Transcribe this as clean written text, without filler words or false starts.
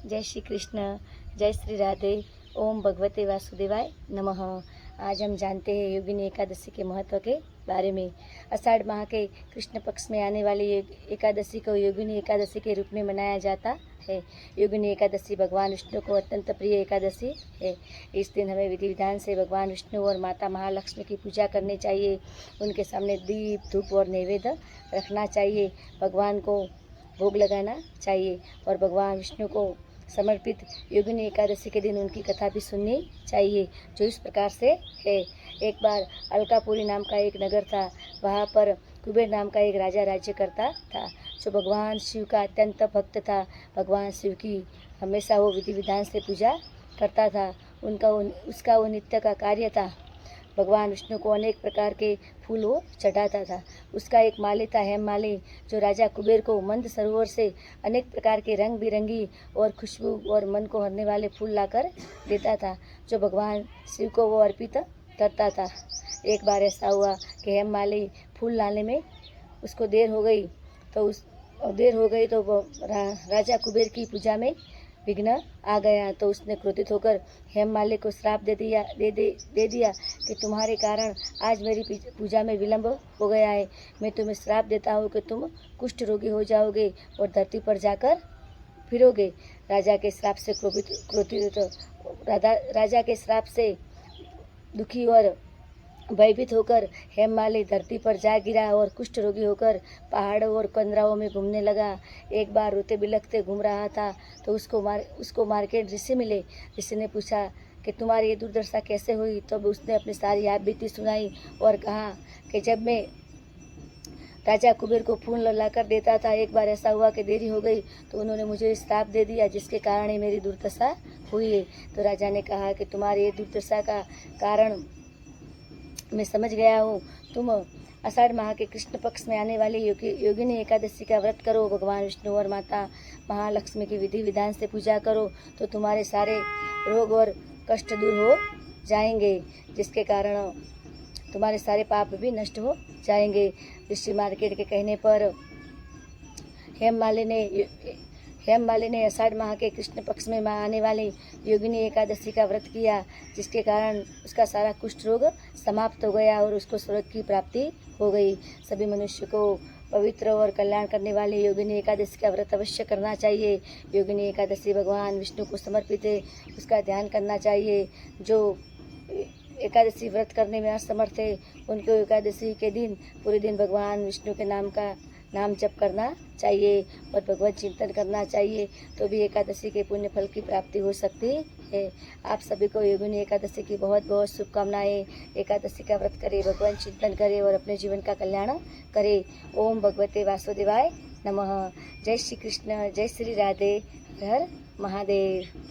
जय श्री कृष्ण, जय श्री राधे। ओम भगवते वासुदेवाय नमः। आज हम जानते हैं योगिनी एकादशी के महत्व के बारे में। आषाढ़ माह के कृष्ण पक्ष में आने वाली एकादशी को योगिनी एकादशी के रूप में मनाया जाता है। योगिनी एकादशी भगवान विष्णु को अत्यंत प्रिय एकादशी है। इस दिन हमें विधि विधान से भगवान विष्णु और माता महालक्ष्मी की पूजा करनी चाहिए। उनके सामने दीप धूप और नैवेद्य रखना चाहिए। भगवान को भोग लगाना चाहिए और भगवान विष्णु को समर्पित योगिनी एकादशी के दिन उनकी कथा भी सुननी चाहिए, जो इस प्रकार से है। एक बार अलकापुरी नाम का एक नगर था। वहाँ पर कुबेर नाम का एक राजा राज्य करता था, जो भगवान शिव का अत्यंत भक्त था। भगवान शिव की हमेशा वो विधि विधान से पूजा करता था। उसका वो नित्य का कार्य था। भगवान विष्णु को अनेक प्रकार के फूल वो चढ़ाता था। उसका एक माली था, हेममाली, जो राजा कुबेर को मंद सरोवर से अनेक प्रकार के रंग बिरंगी और खुशबू और मन को हरने वाले फूल लाकर देता था, जो भगवान शिव को वो अर्पित करता था। एक बार ऐसा हुआ कि हेममाली फूल लाने में उसको देर हो गई, तो राजा कुबेर की पूजा में विघ्न आ गया। तो उसने क्रोधित होकर हेममाली को श्राप दे दिया कि तुम्हारे कारण आज मेरी पूजा में विलंब हो गया है। मैं तुम्हें श्राप देता हूँ कि तुम कुष्ठ रोगी हो जाओगे और धरती पर जाकर फिरोगे। राजा के श्राप से दुखी और भयभीत होकर हेममाली धरती पर जा गिरा और कुष्ठ रोगी होकर पहाड़ों और कंदराओं में घूमने लगा। एक बार रोते बिलखते घूम रहा था तो उसको मार्केट ऋषि मिले। ऋषि ने पूछा कि तुम्हारी ये दुर्दशा कैसे हुई। तब उसने अपनी सारी आप बीती सुनाई और कहा कि जब मैं राजा कुबेर को फूल लाकर देता था, एक बार ऐसा हुआ कि देरी हो गई तो उन्होंने मुझे श्राप दे दिया, जिसके कारण ही मेरी दुर्दशा हुई है। तो राजा ने कहा कि तुम्हारी ये दुर्दशा का कारण मैं समझ गया हूँ। तुम आषाढ़ माह के कृष्ण पक्ष में आने वाली योगिनी एकादशी का व्रत करो। भगवान विष्णु और माता महालक्ष्मी की विधि विधान से पूजा करो तो तुम्हारे सारे रोग और कष्ट दूर हो जाएंगे, जिसके कारण तुम्हारे सारे पाप भी नष्ट हो जाएंगे। ऋषि मार्केट के कहने पर हेममाली ने आषाढ़ माह के कृष्ण पक्ष में आने वाली योगिनी एकादशी का व्रत किया, जिसके कारण उसका सारा कुष्ठ रोग समाप्त हो गया और उसको स्वर्ग की प्राप्ति हो गई। सभी मनुष्य को पवित्र और कल्याण करने वाली योगिनी एकादशी का व्रत अवश्य करना चाहिए। योगिनी एकादशी भगवान विष्णु को समर्पित है, उसका ध्यान करना चाहिए। जो एकादशी व्रत करने में असमर्थ है, उनको एकादशी के दिन पूरे दिन भगवान विष्णु के नाम जप करना चाहिए और भगवत चिंतन करना चाहिए, तो भी एकादशी के पुण्य फल की प्राप्ति हो सकती है। आप सभी को योगिनी एकादशी की बहुत बहुत शुभकामनाएं। एकादशी का व्रत करें, भगवान चिंतन करें और अपने जीवन का कल्याण करें। ओम भगवते वासुदेवाय नमः। जय श्री कृष्ण, जय श्री राधे, हर हर महादेव।